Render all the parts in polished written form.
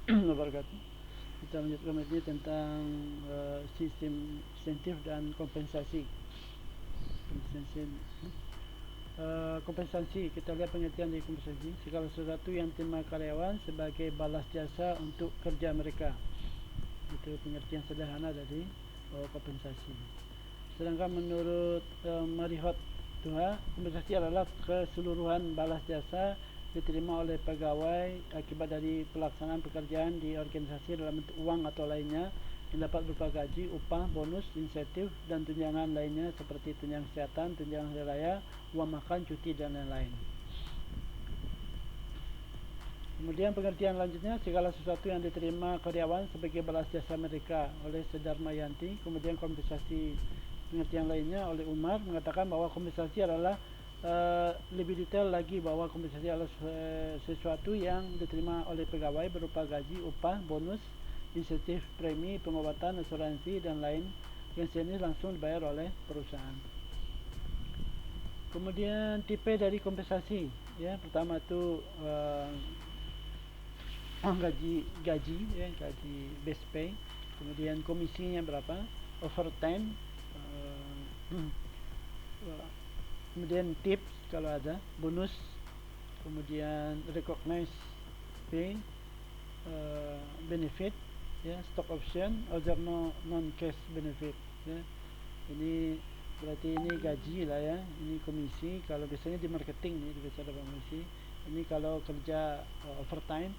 wabarakatuh. Kita lanjutkan lagi tentang sistem insentif dan kompensasi. Kompensasi, kita lihat pengertian dari kompensasi: segala sesuatu yang diterima karyawan sebagai balas jasa untuk kerja mereka. Itu pengertian sederhana dari kompensasi. Sedangkan menurut Marihot Tuha, kompensasi adalah keseluruhan balas jasa diterima oleh pegawai akibat dari pelaksanaan pekerjaan di organisasi dalam bentuk uang atau lainnya yang dapat berupa gaji, upah, bonus, insentif, dan tunjangan lainnya seperti tunjangan kesehatan, tunjangan hari raya, uang makan, cuti, dan lain-lain. Kemudian pengertian lanjutnya, segala sesuatu yang diterima karyawan sebagai balas jasa mereka oleh Sedarmayanti. Kemudian kompensasi, pengertian lainnya oleh Umar, mengatakan bahwa kompensasi adalah lebih detail lagi, bahwa kompensasi adalah sesuatu yang diterima oleh pegawai berupa gaji, upah, bonus, insentif, premi, pengobatan, asuransi, dan lain yang sejenis langsung dibayar oleh perusahaan. Kemudian tipe dari kompensasi, ya, pertama itu gaji ya, gaji base pay. Kemudian komisinya berapa, overtime, kemudian tips kalau ada, bonus, kemudian recognized pay, benefit, ya, stock option, other non cash benefit, ya. Ini berarti ini gaji lah ya, ini komisi. Kalau biasanya di marketing nih bicara komisi. Ini kalau kerja overtime,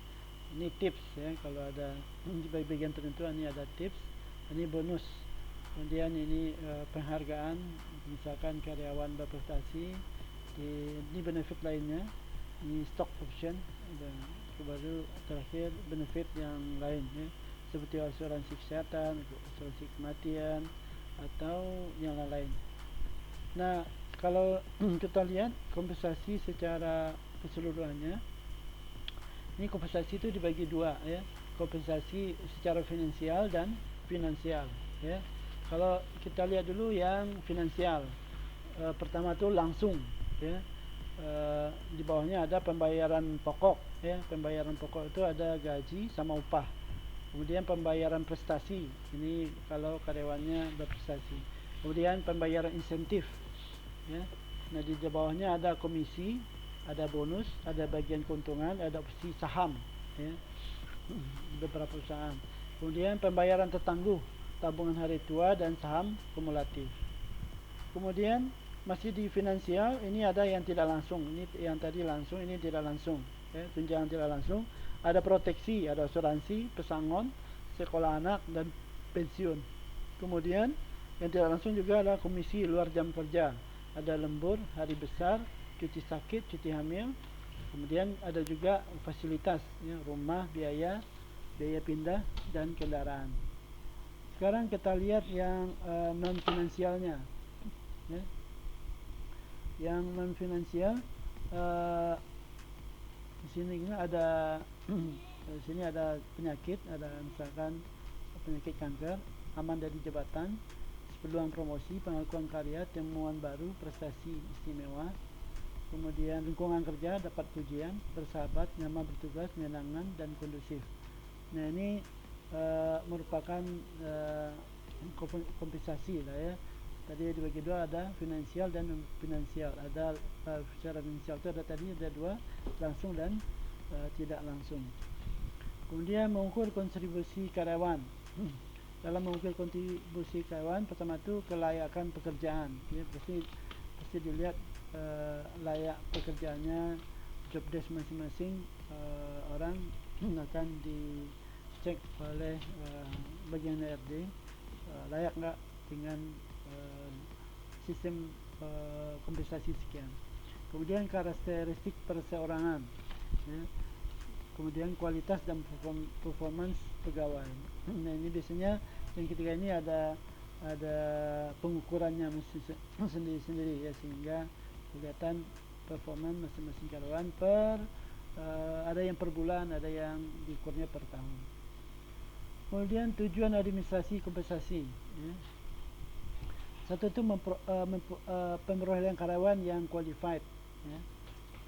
ini tips ya, kalau ada di bagian tertentu ini ada tips. Ini bonus. Kemudian ini penghargaan, misalkan karyawan berprestasi. Ini benefit lainnya, ini stock option, dan baru terakhir benefit yang lain ya, seperti asuransi kesehatan, asuransi kematian, atau yang lain. Nah, kalau kita lihat kompensasi secara keseluruhannya, ini kompensasi itu dibagi dua ya, kompensasi secara finansial dan finansial ya. Kalau kita lihat dulu yang finansial, pertama itu langsung ya, di bawahnya ada pembayaran pokok ya. Pembayaran pokok itu ada gaji sama upah. Kemudian pembayaran prestasi, ini kalau karyawannya berprestasi. Kemudian pembayaran insentif ya. Nah, di bawahnya ada komisi, ada bonus, ada bagian keuntungan, ada opsi saham ya, beberapa perusahaan. Kemudian pembayaran tertangguh, tabungan hari tua, dan saham kumulatif. Kemudian masih di finansial, ini ada yang tidak langsung. Ini yang tadi langsung, ini tidak langsung ya, tunjangan tidak langsung. Ada proteksi, ada asuransi, pesangon, sekolah anak, dan pensiun. Kemudian yang tidak langsung juga ada komisi luar jam kerja, ada lembur, hari besar, cuti sakit, cuti hamil. Kemudian ada juga fasilitas ya, rumah, biaya pindah, dan kendaraan. Sekarang kita lihat yang non finansialnya ya. Yang non finansial, di sini ada di sini ada penyakit, ada misalkan penyakit kanker, aman dari jabatan, peluang promosi, pengakuan karya, temuan baru, prestasi istimewa. Kemudian lingkungan kerja, dapat pujian, bersahabat, nyaman bertugas, menyenangkan, dan kondusif. Nah, ini merupakan kompensasi lah ya. Tadi dibagi dua, ada finansial dan non finansial. Ada secara finansial itu ada tadi ada dua, langsung dan tidak langsung. Kemudian mengukur kontribusi karyawan. Dalam mengukur kontribusi karyawan, pertama itu kelayakan pekerjaan ya, pasti dilihat layak pekerjaannya, job desk masing-masing orang akan dicek oleh bagian HRD, layak nggak dengan sistem kompensasi sekian. Kemudian karakteristik perseorangan ya. Kemudian kualitas dan performance pegawai. Nah, ini biasanya yang ketiga ini ada pengukurannya sendiri-sendiri ya, sehingga kelihatan performance masing-masing karyawan ada yang per bulan, ada yang diukurnya per tahun. Kemudian tujuan administrasi kompensasi ya. Satu itu pemrolehan karyawan yang qualified ya.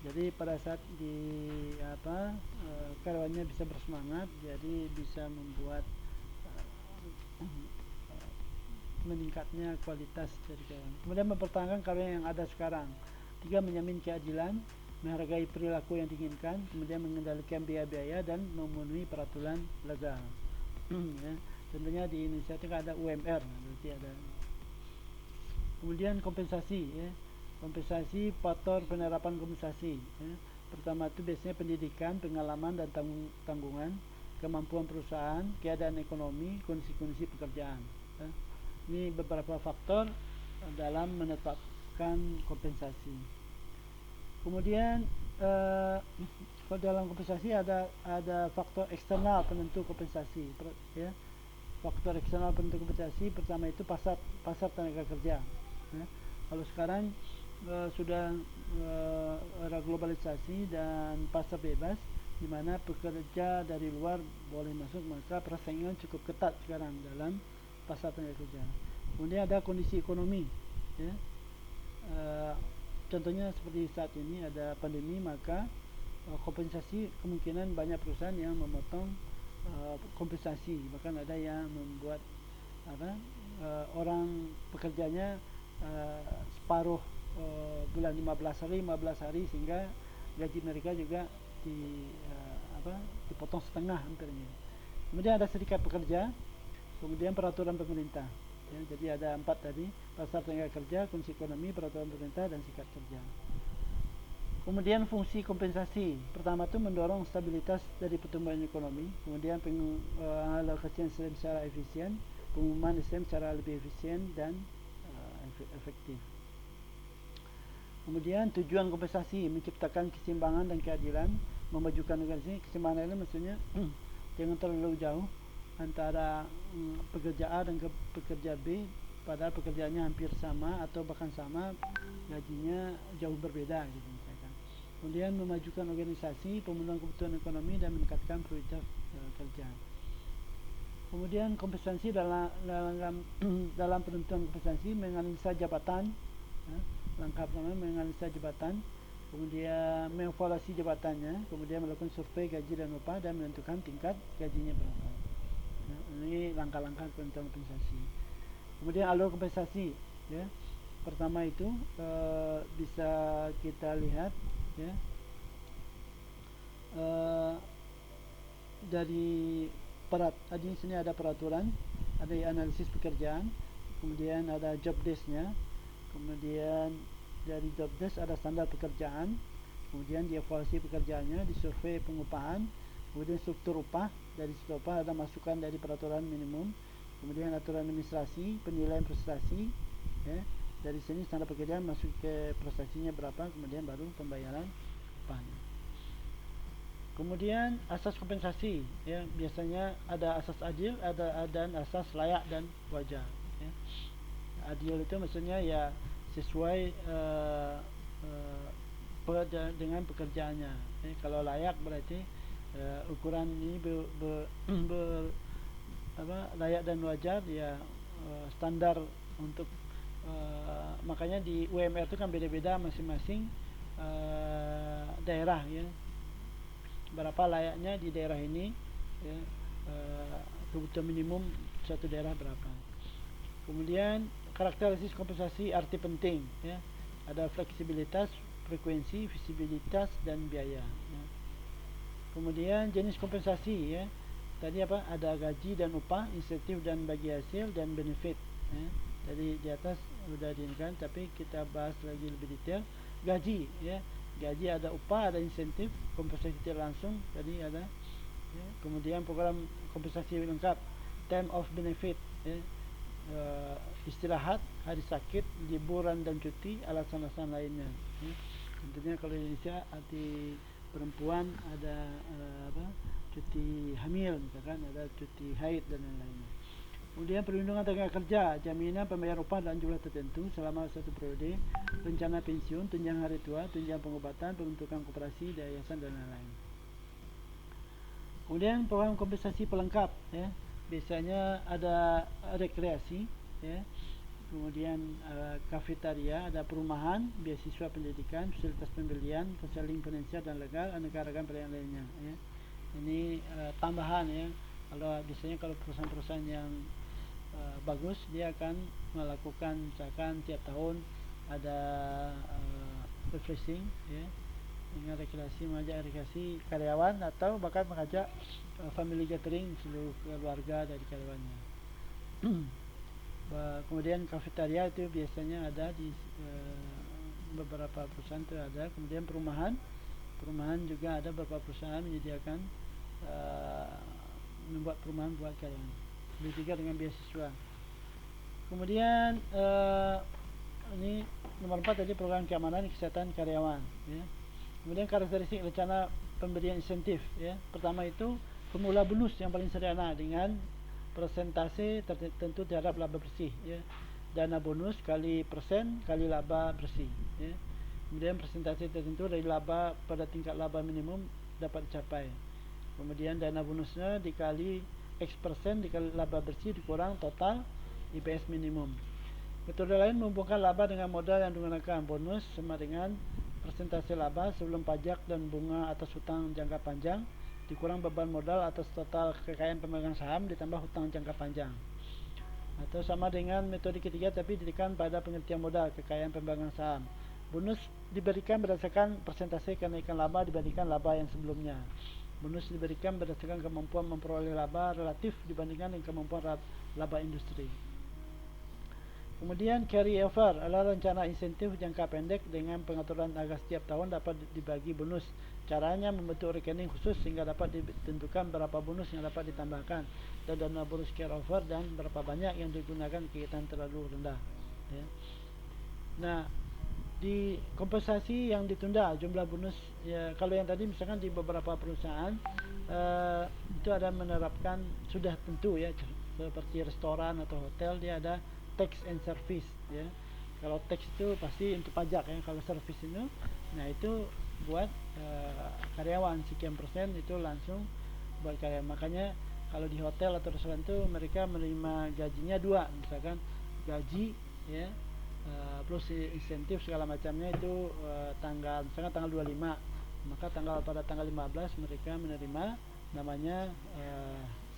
Jadi pada saat karyawannya bisa bersemangat, jadi bisa membuat meningkatnya kualitas dari karyawan. Kemudian mempertahankan karyawan yang ada sekarang. 3. Menjamin keadilan, menghargai perilaku yang diinginkan, kemudian mengendalikan biaya-biaya dan memenuhi peraturan legal. Ya. Tentunya di Indonesia itu ada UMR, berarti ada. Kemudian kompensasi, ya. Kompensasi, faktor penerapan kompensasi. Ya. Pertama itu biasanya pendidikan, pengalaman dan tanggungan, kemampuan perusahaan, keadaan ekonomi, kondisi-kondisi pekerjaan. Ya. Ini beberapa faktor dalam menetapkan kompensasi. Kemudian dalam kompensasi ada faktor eksternal penentu kompensasi, ya. Faktor eksternal penentu kompensasi pertama itu pasar tenaga kerja. Ya. Kalau sekarang sudah era globalisasi dan pasar bebas, di mana pekerja dari luar boleh masuk, maka persaingan cukup ketat sekarang dalam pasar tenaga kerja. Kemudian ada kondisi ekonomi, ya. Contohnya seperti saat ini ada pandemi, maka kompensasi kemungkinan banyak perusahaan yang memotong kompensasi, bahkan ada yang membuat orang pekerjanya separuh bulan 15 hari sehingga gaji mereka juga dipotong setengah hampirnya. Kemudian ada serikat pekerja, kemudian peraturan pemerintah. Ya, jadi ada 4 tadi: pasar tenaga kerja, kondisi ekonomi, peraturan pemerintah, dan serikat kerja. Kemudian fungsi kompensasi, pertama itu mendorong stabilitas dari pertumbuhan ekonomi, kemudian pengalokasian SDM secara efisien, pengumuman SDM secara lebih efisien dan efektif. Kemudian tujuan kompensasi menciptakan keseimbangan dan keadilan, memajukan negara ini. Keseimbangan ini maksudnya jangan terlalu jauh antara pekerja A dan pekerja B, padahal pekerjaannya hampir sama atau bahkan sama, gajinya jauh berbeda gitu misalkan. Kemudian memajukan organisasi, pemenuhan kebutuhan ekonomi dan meningkatkan prioritas kerja. Kemudian kompensasi dalam penentuan kompensasi, menganalisa jabatan, ya. Langkah pertama menganalisa jabatan, kemudian mengevaluasi jabatannya, kemudian melakukan survei gaji dan upah dan menentukan tingkat gajinya berapa. Nah, ini langkah-langkah penentuan kompensasi. Kemudian alur kompensasi, ya. Pertama itu bisa kita lihat, ya, dari di sini ada peraturan, ada analisis pekerjaan, kemudian ada job desk-nya, kemudian dari job desk ada standar pekerjaan, kemudian dievaluasi pekerjaannya, disurvei pengupahan, kemudian struktur upah, dari struktur upah ada masukan dari peraturan minimum, kemudian aturan administrasi, penilaian prestasi, ya. Dari sini standar pekerjaan masuk ke prestasinya berapa, kemudian baru pembayaran upahnya. Kemudian asas kompensasi, ya, biasanya ada asas adil, dan asas layak dan wajar, ya. Adil itu maksudnya ya sesuai dengan pekerjaannya, ya. Kalau layak berarti ukuran ini layak dan wajar, ya, standar untuk makanya di UMR itu kan beda-beda masing-masing daerah, ya. Berapa layaknya di daerah ini, ya, kebutuhan minimum satu daerah berapa. Kemudian karakteristik kompensasi arti penting, ya. Ada fleksibilitas, frekuensi, visibilitas, dan biaya, ya. Kemudian jenis kompensasi, ya. Tadi ada gaji dan upah, insentif dan bagi hasil, dan benefit, ya. Jadi di atas sudah diinginkan, tapi kita bahas lagi lebih detail. Gaji, ya. Gaji ada upah, ada insentif, kompensasi tidak langsung tadi ada, ya. Kemudian program kompensasi lengkap, time of benefit, ya. Istirahat, hari sakit, liburan dan cuti, alasan-alasan lainnya, ya. Tentunya kalau di Indonesia arti perempuan ada cuti hamil misalkan, ada cuti haid dan lain-lainnya. Kemudian perlindungan tenaga kerja, jaminan pembayaran upah dalam jumlah tertentu selama satu periode, rencana pensiun, tunjangan hari tua, tunjangan pengobatan, pembentukan koperasi, yayasan dan lain-lain. Kemudian program kompensasi pelengkap, ya. Biasanya ada rekreasi, ya. kemudian kafetaria, ada perumahan, beasiswa pendidikan, fasilitas pembelian, konseling finansial dan legal, aneka ragam pelayanan lainnya. Ya. Ini tambahan ya. Kalau biasanya kalau perusahaan-perusahaan yang bagus, dia akan melakukan misalkan tiap tahun ada refreshing ya, dengan mengajak rekreasi karyawan atau bahkan mengajak family gathering seluruh keluarga dari karyawannya. Kemudian kafetaria itu biasanya ada di beberapa perusahaan itu ada. Kemudian perumahan juga ada beberapa perusahaan menyediakan membuat perumahan buat karyawan. Begitu juga dengan beasiswa. Kemudian ini nomor 4 tadi program keamanan kesehatan karyawan ya. Kemudian karakteristik rencana pemberian insentif ya. Pertama itu formula bonus yang paling sederhana dengan persentase tertentu terhadap laba bersih ya. Dana bonus kali persen kali laba bersih ya. Kemudian persentase tertentu dari laba pada tingkat laba minimum dapat dicapai. Kemudian dana bonusnya dikali X persen dikali laba bersih dikurang total IPS minimum. Metode lain menghubungkan laba dengan modal yang digunakan. Bonus sama dengan persentase laba sebelum pajak dan bunga atas hutang jangka panjang dikurang beban modal atas total kekayaan pemegang saham ditambah hutang jangka panjang. Atau sama dengan metode ketiga tapi ditekan pada pengertian modal kekayaan pemegang saham. Bonus diberikan berdasarkan persentase kenaikan laba dibandingkan laba yang sebelumnya. Bonus diberikan berdasarkan kemampuan memperoleh laba relatif dibandingkan dengan kemampuan laba industri. Kemudian carry over adalah rencana insentif jangka pendek dengan pengaturan agar setiap tahun dapat dibagi bonus. Caranya membentuk rekening khusus sehingga dapat ditentukan berapa bonus yang dapat ditambahkan dan dana bonus carry over dan berapa banyak yang digunakan kegiatan terlalu rendah. Ya. Nah, di kompensasi yang ditunda jumlah bonus ya, kalau yang tadi misalkan di beberapa perusahaan itu ada menerapkan sudah tentu ya, seperti restoran atau hotel dia ada tax and service ya. Kalau tax itu pasti untuk pajak ya, kalau service itu nah itu buat karyawan sekian persen itu langsung buat karyawan. Makanya kalau di hotel atau restoran itu mereka menerima gajinya dua, misalkan gaji ya plus insentif segala macamnya itu misalkan tanggal 25, maka pada tanggal 15 mereka menerima namanya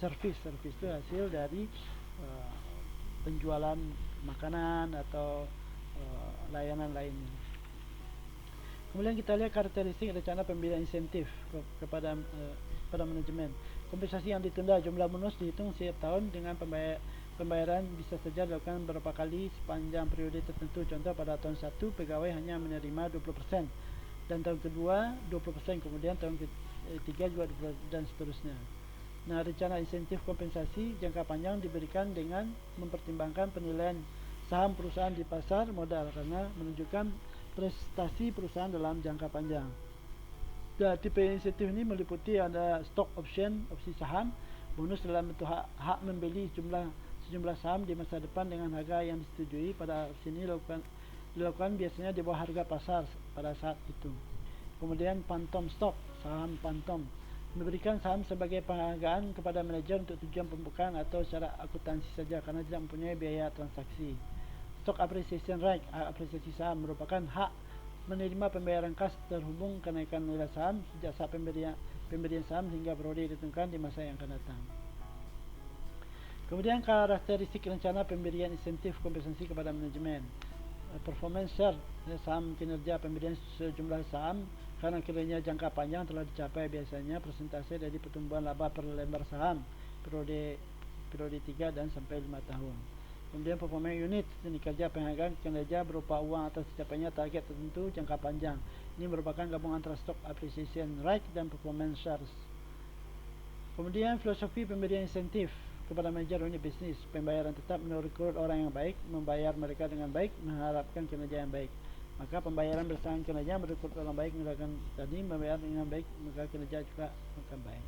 service itu hasil dari penjualan makanan atau layanan lainnya. Kemudian kita lihat karakteristik rencana pemberian insentif kepada manajemen. Kompensasi yang ditunda jumlah bonus dihitung setiap tahun dengan pembayaran bisa saja dilakukan beberapa kali sepanjang periode tertentu. Contoh pada tahun 1 pegawai hanya menerima 20% dan tahun kedua 20%, kemudian tahun ketiga juga 20% dan seterusnya. Nah, rencana insentif kompensasi jangka panjang diberikan dengan mempertimbangkan penilaian saham perusahaan di pasar modal karena menunjukkan prestasi perusahaan dalam jangka panjang. Dan tipe insentif ini meliputi ada stock option, opsi saham, bonus dalam bentuk hak membeli sejumlah saham di masa depan dengan harga yang disetujui. Pada opsi ini dilakukan biasanya di bawah harga pasar pada saat itu. Kemudian phantom stock, saham phantom, memberikan saham sebagai penghargaan kepada manajer untuk tujuan pembukaan atau secara akuntansi saja karena tidak mempunyai biaya transaksi. Stock appreciation right, apresiasi saham merupakan hak menerima pembayaran kas terhubung kenaikan nilai saham sejak saat pemberian saham hingga periode ditentukan di masa yang akan datang. Kemudian karakteristik rencana pemberian insentif kompensasi kepada manajemen. Performance share, saham kinerja pemberian sejumlah saham karena kinerja jangka panjang telah dicapai, biasanya persentase dari pertumbuhan laba per lembar saham periode 3 dan sampai 5 tahun. Kemudian performance unit, ini kerja penghargaan kinerja berupa uang atas tercapainya target tertentu jangka panjang. Ini merupakan gabungan antara stock appreciation right dan performance shares. Kemudian filosofi pemberian insentif kepada manajer unit bisnis, pembayaran tetap merekrut orang yang baik, membayar mereka dengan baik, mengharapkan kinerja yang baik. Maka pembayaran berdasarkan kinerja, merekrut orang baik, melakukan tadi membayar dengan baik, maka kinerja juga akan baik.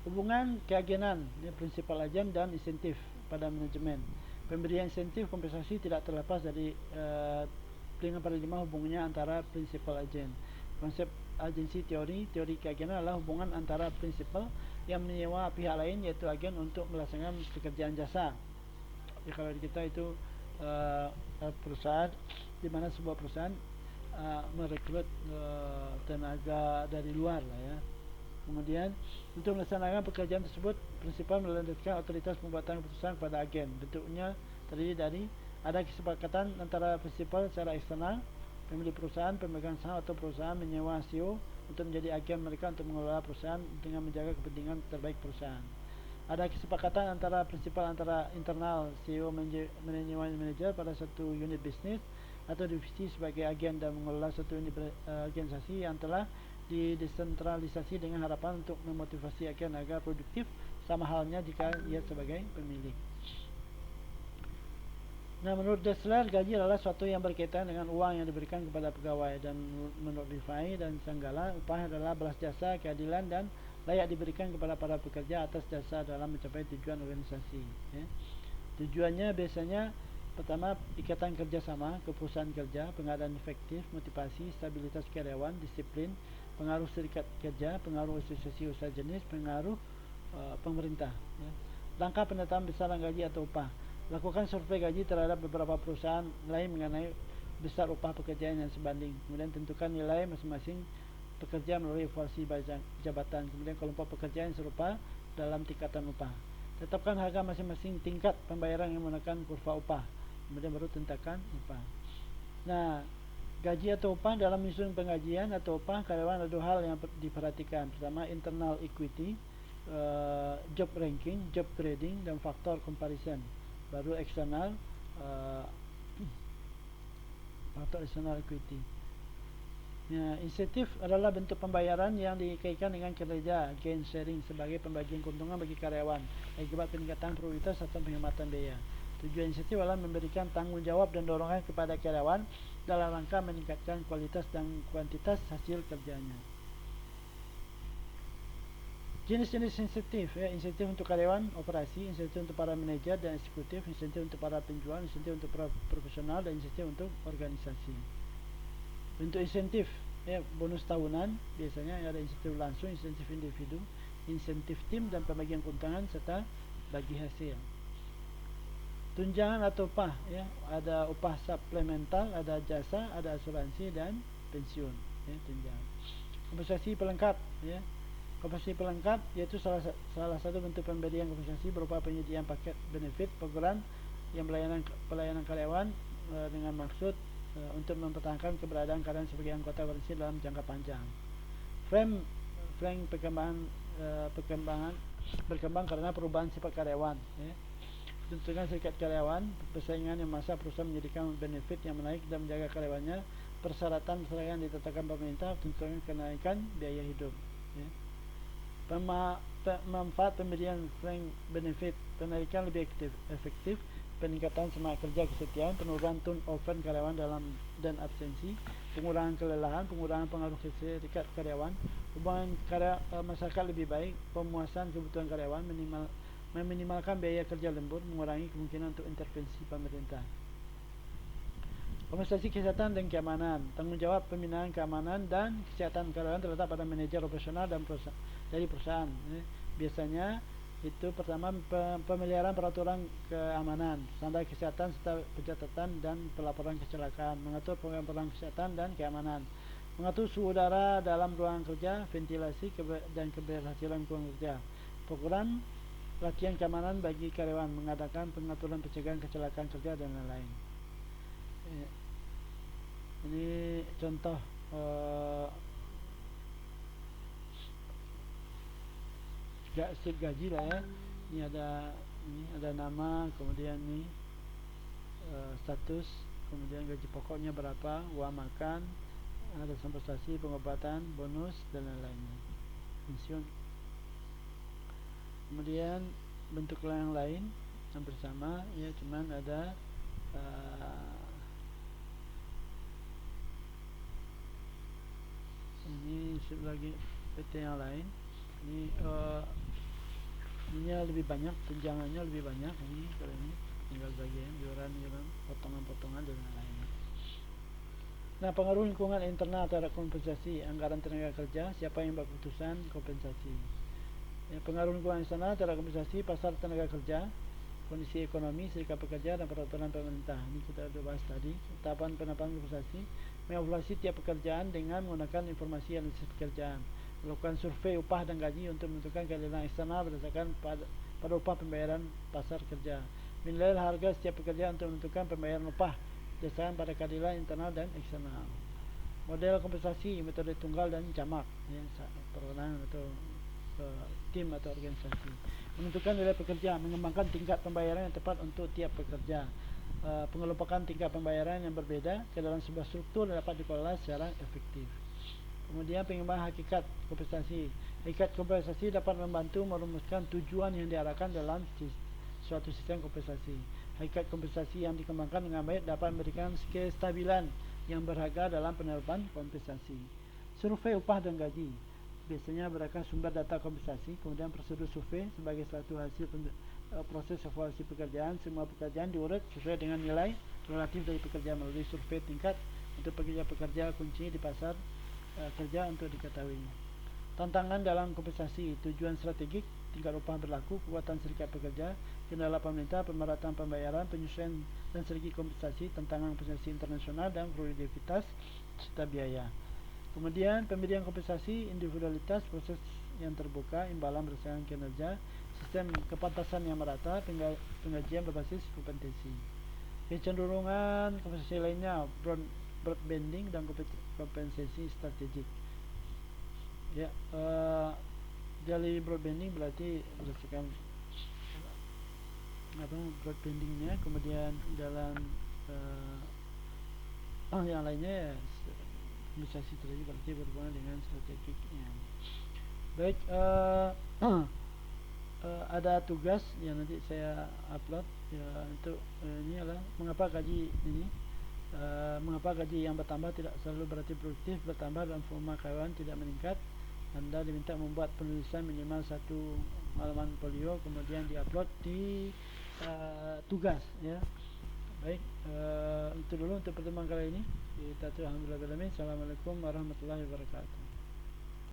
Hubungan keagenan, ini prinsipal agen dan insentif pada manajemen. Pemberian insentif kompensasi tidak terlepas dari dengan paradigma hubungannya antara prinsipal agen. Konsep agensi teori keagenan adalah hubungan antara prinsipal yang menyewa pihak lain yaitu agen untuk melaksanakan pekerjaan jasa. Ya, kalau di kita itu perusahaan, di mana sebuah perusahaan merekrut tenaga dari luar lah ya. Kemudian untuk melaksanakan pekerjaan tersebut, prinsipal melanjutkan otoritas pembuatan keputusan kepada agen. Bentuknya terdiri dari ada kesepakatan antara prinsipal secara eksternal, pemilik perusahaan, pemegang saham atau perusahaan menyewa CEO untuk menjadi agen mereka untuk mengelola perusahaan dengan menjaga kepentingan terbaik perusahaan. Ada kesepakatan antara prinsipal antara internal CEO menyewa manajer pada satu unit bisnis atau divisi sebagai agen dan mengelola satu unit organisasi yang telah didesentralisasi dengan harapan untuk memotivasi agen agar produktif, sama halnya jika ia sebagai pemilik. Nah, menurut Dessler, gaji adalah suatu yang berkaitan dengan uang yang diberikan kepada pegawai, dan menurut Rifai dan Sanggala, upah adalah balas jasa, keadilan dan layak diberikan kepada para pekerja atas jasa dalam mencapai tujuan organisasi. Ya. Tujuannya biasanya pertama, ikatan kerjasama, kepuasan kerja, pengadaan efektif, motivasi, stabilitas karyawan, disiplin, pengaruh serikat kerja, pengaruh asosiasi usaha jenis, pengaruh pemerintah. Ya. Langkah penetapan besaran gaji atau upah. Lakukan survei gaji terhadap beberapa perusahaan lain mengenai besar upah pekerjaan yang sebanding. Kemudian tentukan nilai masing-masing pekerja melalui evaluasi jabatan. Kemudian kelompok pekerja yang serupa dalam tingkatan upah. Tetapkan harga masing-masing tingkat pembayaran yang menggunakan kurva upah. Kemudian baru tentukan upah. Nah, gaji atau upah dalam menyusun penggajian atau upah karyawan ada dua hal yang diperhatikan. Pertama, internal equity, job ranking, job grading, dan faktor comparison. Baru eksternal, faktor eksternal equity. Ya, insentif adalah bentuk pembayaran yang dikaitkan dengan kinerja, gain sharing sebagai pembagian keuntungan bagi karyawan akibat peningkatan produktivitas atau penghematan biaya. Tujuan insentif adalah memberikan tanggung jawab dan dorongan kepada karyawan dalam rangka meningkatkan kualitas dan kuantitas hasil kerjanya. Jenis-jenis insentif, ya, insentif untuk karyawan operasi, insentif untuk para manajer dan eksekutif, insentif untuk para penjual, insentif untuk para profesional, dan insentif untuk organisasi. Bentuk insentif, ya, bonus tahunan biasanya ada insentif langsung, insentif individu, insentif tim, dan pembagian keuntungan serta bagi hasil. Tunjangan atau upah, ya, ada upah suplemental, ada jasa, ada asuransi dan pensiun, ya, tunjangan. Kompensasi pelengkap, ya. Kompensasi pelengkap yaitu salah satu bentuk pemberian kompensasi berupa penyediaan paket benefit program yang pelayanan karyawan dengan maksud untuk mempertahankan keberadaan karyawan sebagai anggota organisasi dalam jangka panjang. Frame berkembang karena perubahan sifat karyawan. Ya. Tuntutan serikat karyawan, persaingan yang masa perusahaan menyediakan benefit yang menaik dan menjaga karyawannya, persyaratan yang ditetapkan pemerintah, tuntutan kenaikan biaya hidup. Ya. Manfaat pemberian frank benefit, penarikan lebih efektif, peningkatan semangat kerja kesetiaan, penurunan turnover karyawan dan absensi, pengurangan kelelahan, pengurangan pengaruh serikat karyawan, hubungan masyarakat lebih baik, pemuasan kebutuhan karyawan, meminimalkan biaya kerja lembur, mengurangi kemungkinan untuk intervensi pemerintah. Kompensasi kesehatan dan keamanan, tanggung jawab pembinaan keamanan dan kesehatan karyawan terletak pada manajer operasional dan dari perusahaan. Biasanya itu pertama pemeliharaan peraturan keamanan, standar kesehatan serta pencatatan dan pelaporan kecelakaan, mengatur program kesehatan dan keamanan, mengatur suhu udara dalam ruangan kerja, ventilasi dan keberhasilan ruang kerja, program latihan keamanan bagi karyawan, mengadakan pengaturan pencegahan kecelakaan kerja dan lain-lain. Ini contoh slip gaji lah ya. Ini ada nama, kemudian ini status, kemudian gaji pokoknya berapa, uang makan, ada kompensasi, pengobatan, bonus dan lain-lainnya, pensiun. Kemudian bentuk yang lain hampir sama ya, cuman ada ini lagi PT yang lain. Ini lebih banyak, tunjangannya lebih banyak. Ini kalau ini tinggal bagian iuran, potongan-potongan dan lain-lain. Nah, pengaruh lingkungan internal terhadap kompensasi, anggaran tenaga kerja, siapa yang buat keputusan kompensasi. Ya, pengaruh lingkungan internal terhadap kompensasi, pasar tenaga kerja, kondisi ekonomi, serikat pekerja, dan peraturan pemerintah. Ini kita sudah bahas tadi. Tahapan penetapan kompensasi, mengevaluasi tiap pekerjaan dengan menggunakan informasi analisis pekerjaan, melakukan survei upah dan gaji untuk menentukan keadilan eksternal berdasarkan pada upah pembayaran pasar kerja, menilai harga setiap pekerjaan untuk menentukan pembayaran upah berdasarkan pada keadilan internal dan eksternal. Model kompensasi, metode tunggal dan jamak, ya, perorangan atau tim atau organisasi. Menentukan nilai pekerja, mengembangkan tingkat pembayaran yang tepat untuk tiap pekerja. Pengelompokan tingkat pembayaran yang berbeda ke dalam sebuah struktur dapat dikelola secara efektif. Kemudian pengembangan hakikat kompensasi. Hakikat kompensasi dapat membantu merumuskan tujuan yang diarahkan dalam suatu sistem kompensasi. Hakikat kompensasi yang dikembangkan dengan baik dapat memberikan kestabilan yang berharga dalam penerapan kompensasi. Survei upah dan gaji biasanya berdasarkan sumber data kompensasi, kemudian prosedur survei sebagai satu hasil proses evaluasi pekerjaan. Semua pekerjaan diurut sesuai dengan nilai relatif dari pekerjaan melalui survei tingkat untuk pekerja-pekerja kunci di pasar kerja untuk diketahui. Tantangan dalam kompensasi, tujuan strategik, tingkat upah berlaku, kekuatan serikat pekerja, kendala pemerintah, pemerataan pembayaran, penyesuaian dan strategi kompensasi, tantangan kompensasi internasional dan produktivitas serta biaya. Kemudian pemberian kompensasi, individualitas, proses yang terbuka, imbalan berdasarkan kinerja, sistem kepantasan yang merata, penggajian berbasis kompetensi. Kecenderungan kompensasi lainnya, broad banding dan kompensasi strategik. Ya, dari broad banding berarti berdasarkan broad bandingnya, kemudian dalam yang lainnya ya, kompensasi strategik berarti berhubungan dengan strategiknya. Baik, ada tugas yang nanti saya upload ya, untuk ini adalah mengapa gaji ini mengapa gaji yang bertambah tidak selalu berarti produktif bertambah dan forma karyawan tidak meningkat. Anda diminta membuat penulisan minimal 1 halaman folio, kemudian diupload di tugas ya. Baik, itu dulu untuk pertemuan kali ini. Kita alhamdulillah. Assalamualaikum warahmatullahi wabarakatuh.